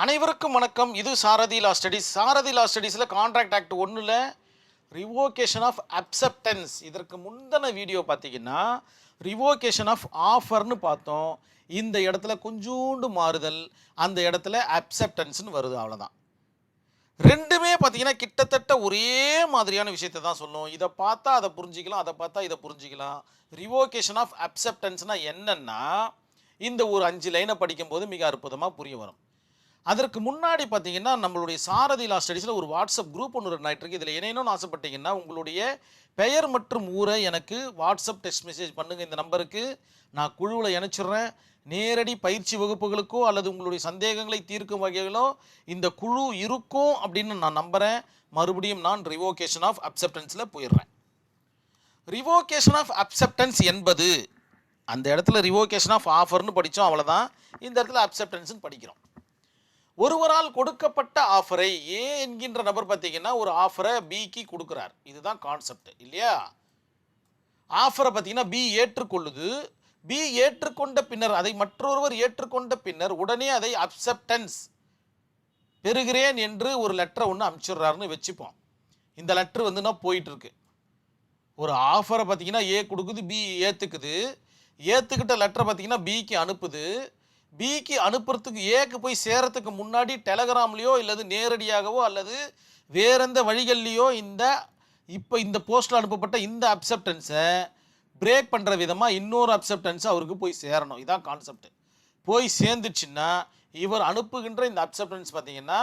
அனைவருக்கும் வணக்கம். இது சாரதி லா ஸ்டடீஸ். சாரதி லா ஸ்டடீஸில் கான்ட்ராக்ட் ஆக்ட் 1ல் ரிவோகேஷன் ஆஃப் அக்செப்டன்ஸ். இதற்கு முந்தின வீடியோ பார்த்தீங்கன்னா ரிவோகேஷன் ஆஃப் ஆஃபர்னு பார்த்தோம். இந்த இடத்துல கொஞ்சோண்டு மாறுதல், அந்த இடத்துல அக்செப்டன்ஸ்னு வருது, அவ்வளோதான். ரெண்டுமே பார்த்தீங்கன்னா கிட்டத்தட்ட ஒரே மாதிரியான விஷயத்தை தான் சொல்லும். இதை பார்த்தா அதை புரிஞ்சிக்கலாம், அதை பார்த்தா இதை புரிஞ்சிக்கலாம். ரிவோகேஷன் ஆஃப் அக்செப்டன்ஸ்னால் என்னென்னா, இந்த ஒரு 5 லைனை படிக்கும்போது மிக அற்புதமாக புரிய வரும். அதற்கு முன்னாடி பார்த்தீங்கன்னா நம்மளுடைய சாரதி லா ஸ்டடீஸில் ஒரு வாட்ஸ்அப் குரூப் ஒன்று ரன் ஆகிட்டு இருக்கு. இதில் இணையணும்னு ஆசைப்பட்டீங்கன்னா உங்களுடைய பெயர் மற்றும் ஊரை எனக்கு வாட்ஸ்அப் டெக்ஸ்ட் மெசேஜ் பண்ணுங்கள். இந்த நம்பருக்கு நான் குழுவில் இணைச்சிடுறேன். நேரடி பயிற்சி வகுப்புகளுக்கோ அல்லது உங்களுடைய சந்தேகங்களை தீர்க்கும் வகைகளோ இந்த குழு இருக்கும் அப்படின்னு நான் நம்புகிறேன். மறுபடியும் நான் ரிவோகேஷன் ஆஃப் அக்செப்டன்ஸில் போயிடுறேன். ரிவோகேஷன் ஆஃப் அக்செப்டன்ஸ் என்பது, அந்த இடத்துல ரிவோகேஷன் ஆஃப் ஆஃபர்னு படித்தோம், அவ்வளோதான். இந்த இடத்துல அக்செப்டன்ஸ்னு படிக்கிறோம். ஒருவரால் கொடுக்கப்பட்ட ஆஃபரை ஏ என்கின்ற நபர் பார்த்தீங்கன்னா ஒரு ஆஃபரை பிக்கு கொடுக்குறார். இதுதான் கான்செப்ட் இல்லையா? ஆஃபரை பார்த்தீங்கன்னா பி ஏற்றுக்கொள்ளுது. பி ஏற்றுக்கொண்ட பின்னர், அதை மற்றொருவர் ஏற்றுக்கொண்ட பின்னர் உடனே அதை அக்செப்டன்ஸ் பெறுகிறேன் என்று ஒரு லெட்டரை ஒன்று அனுப்பிச்சிடுறாருன்னு வச்சுப்போம். இந்த லெட்ரு வந்துன்னா போயிட்டுருக்கு. ஒரு ஆஃபரை பார்த்தீங்கன்னா ஏ கொடுக்குது, பி ஏற்றுக்குது. ஏற்றுக்கிட்ட லெட்டரை பார்த்தீங்கன்னா பிக்கு அனுப்புது. பிக்கு அனுப்புறதுக்கு ஏக்கு போய் சேரத்துக்கு முன்னாடி டெலகிராம்லேயோ அல்லது நேரடியாகவோ அல்லது வேற எந்த வழிகள்லையோ இந்த போஸ்ட்டில் அனுப்பப்பட்ட இந்த அக்செப்டன்ஸை பிரேக் பண்ணுற விதமாக இன்னொரு அக்செப்டன்ஸை அவருக்கு போய் சேரணும். இதான் கான்செப்ட். போய் சேர்ந்துச்சுன்னா இவர் அனுப்புகின்ற இந்த அக்செப்டன்ஸ் பார்த்தீங்கன்னா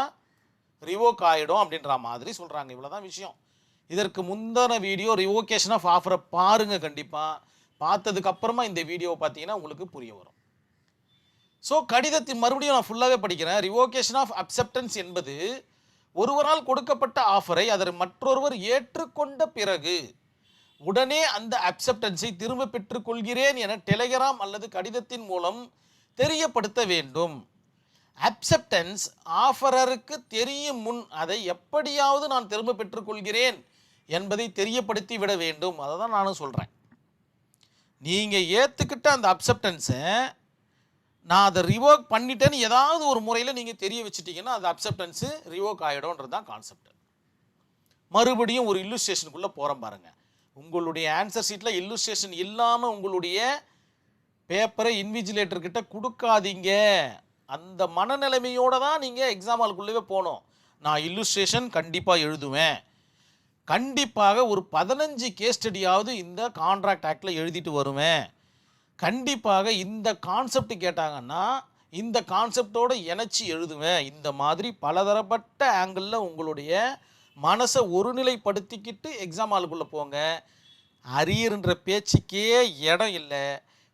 ரிவோக் ஆகிடும் அப்படின்ற மாதிரி சொல்கிறாங்க. இவ்வளோதான் விஷயம். இதற்கு முந்தின வீடியோ ரிவோகேஷன் ஆஃப் ஆஃபரை பாருங்கள். கண்டிப்பாக பார்த்ததுக்கப்புறமா இந்த வீடியோவை பார்த்தீங்கன்னா உங்களுக்கு புரிய வரும். ஸோ கடிதத்தின் மறுபடியும் நான் ஃபுல்லாகவே படிக்கிறேன். ரிவோகேஷன் ஆஃப் அக்செப்டன்ஸ் என்பது ஒருவரால் கொடுக்கப்பட்ட ஆஃபரை அதை மற்றொருவர் ஏற்றுக்கொண்ட பிறகு உடனே அந்த அக்செப்டன்ஸை திரும்ப பெற்றுக்கொள்கிறேன் என டெலிகிராம் அல்லது கடிதத்தின் மூலம் தெரியப்படுத்த வேண்டும். அக்செப்டன்ஸ் ஆஃபரருக்கு தெரியும் முன் அதை எப்படியாவது நான் திரும்ப பெற்றுக்கொள்கிறேன் என்பதை தெரியப்படுத்தி விட வேண்டும். அதை தான் நானும் சொல்கிறேன். நீங்கள் ஏற்றுக்கிட்ட அந்த அக்செப்டன்ஸை நான் அதை ரிவோக் பண்ணிட்டேன்னு ஏதாவது ஒரு முறையில் நீங்கள் தெரிய வச்சுட்டிங்கன்னா அது அக்செப்டன்ஸு ரிவோக் ஆகிடும்ன்றது தான் கான்செப்ட். மறுபடியும் ஒரு இல்லுஸ்ட்ரேஷனுக்குள்ளே போகிறோம் பாருங்கள். உங்களுடைய ஆன்சர் ஷீட்டில் இல்லுஸ்ட்ரேஷன் இல்லாமல் உங்களுடைய பேப்பரை இன்விஜிலேட்டர்கிட்ட கொடுக்காதீங்க. அந்த மனநிலைமையோடு தான் நீங்கள் எக்ஸாம் ஹாலுக்குள்ளே போகணும். நான் இல்லுஸ்ட்ரேஷன் கண்டிப்பாக எழுதுவேன். கண்டிப்பாக ஒரு 15 கேஸ் ஸ்டடியாவது இந்த கான்ட்ராக்ட் ஆக்டில் எழுதிட்டு வருவேன். கண்டிப்பாக இந்த கான்செப்ட் கேட்டாங்கன்னா இந்த கான்செப்டோடு இணைச்சி எழுதுவேன். இந்த மாதிரி பலதரப்பட்ட ஆங்கிளில் உங்களுடைய மனசை ஒருநிலைப்படுத்திக்கிட்டு எக்ஸாம் ஹாலுக்குள்ளே போங்க. அரியர்ன்ற பேச்சுக்கே இடம் இல்லை.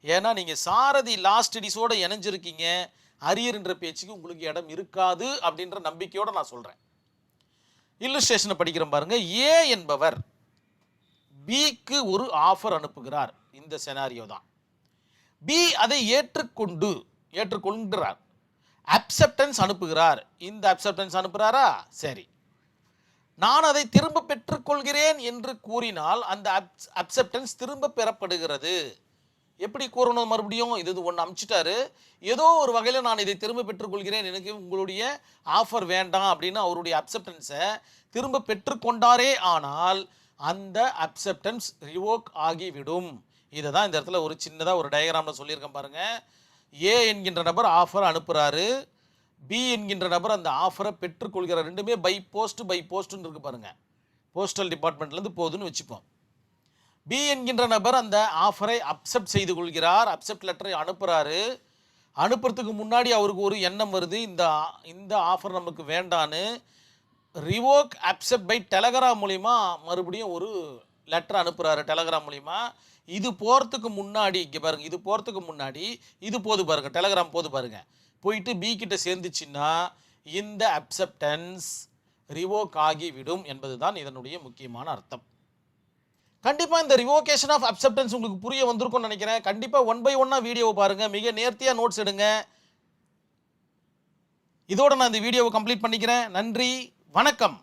ஏன்னா நீங்கள் சாரதி லா ஸ்டடீஸோடு இணைஞ்சிருக்கீங்க. அரியர்ன்ற பேச்சுக்கு உங்களுக்கு இடம் இருக்காது அப்படின்ற நம்பிக்கையோடு நான் சொல்கிறேன். இல்லுஸ்ட்ரேஷனை படிக்கிறேன் பாருங்கள். ஏ என்பவர் பிக்கு ஒரு ஆஃபர் அனுப்புகிறார். இந்த செனாரியோ தான். பி அதை ஏற்றுக்கொள்கிறார். அக்செப்டன்ஸ் அனுப்புகிறார். இந்த அக்செப்டன்ஸ் அனுப்புகிறாரா? சரி. நான் அதை திரும்ப பெற்றுக்கொள்கிறேன் என்று கூறினால் அந்த அக்செப்டன்ஸ் திரும்ப பெறப்படுகிறது. எப்படி கூறணும்? மறுபடியும் இது ஒன்று அனுப்பிச்சிட்டாரு, ஏதோ ஒரு வகையில் நான் இதை திரும்ப பெற்றுக்கொள்கிறேன், எனக்கு உங்களுடைய ஆஃபர் வேண்டாம் அப்படின்னு அவருடைய அக்செப்டன்ஸை திரும்ப பெற்றுக்கொண்டாரே ஆனால் அந்த அக்செப்டன்ஸ் ரிவோக் ஆகிவிடும். இதை தான் இந்த இடத்துல ஒரு சின்னதாக ஒரு டயக்ராமில் சொல்லியிருக்கேன் பாருங்கள். ஏ என்கின்ற நபர் ஆஃபரை அனுப்புகிறாரு. பி என்கின்ற நபர் அந்த ஆஃபரை பெற்றுக்கொள்கிறார். ரெண்டுமே பை போஸ்ட்டுன்னு இருக்குது பாருங்கள். போஸ்டல் டிபார்ட்மெண்ட்லேருந்து போகுதுன்னு வச்சுப்போம். பி என்கின்ற நபர் அந்த ஆஃபரை அக்செப்ட் செய்து கொள்கிறார். அக்செப்ட் லெட்டரை அனுப்புகிறாரு. அனுப்புறதுக்கு முன்னாடி அவருக்கு ஒரு எண்ணம் வருது, இந்த ஆஃபர் நமக்கு வேண்டான்னு. ரிவோக் அக்செப்ட் பை டெலகிராம் மூலிமா மறுபடியும் ஒரு லெட்டர் அனுப்புகிறாரு டெலகிராம் மூலிமா. இது போகிறதுக்கு முன்னாடி இங்கே பாருங்கள், இது போகிறதுக்கு முன்னாடி இது போது பாருங்கள், டெலகிராம் போது பாருங்கள். போயிட்டு பி கிட்ட சேர்ந்துச்சுன்னா இந்த அக்செப்டன்ஸ் ரிவோக் ஆகிவிடும் என்பது தான் இதனுடைய முக்கியமான அர்த்தம். கண்டிப்பாக இந்த ரிவோகேஷன் ஆஃப் அக்செப்டன்ஸ் உங்களுக்கு புரிய வந்திருக்கும்னு நினைக்கிறேன். கண்டிப்பாக 1 by 1 வீடியோவை பாருங்கள். மிக நேர்த்தியாக நோட்ஸ் எடுங்க. இதோட நான் இந்த வீடியோவை கம்ப்ளீட் பண்ணிக்கிறேன். நன்றி, வணக்கம்.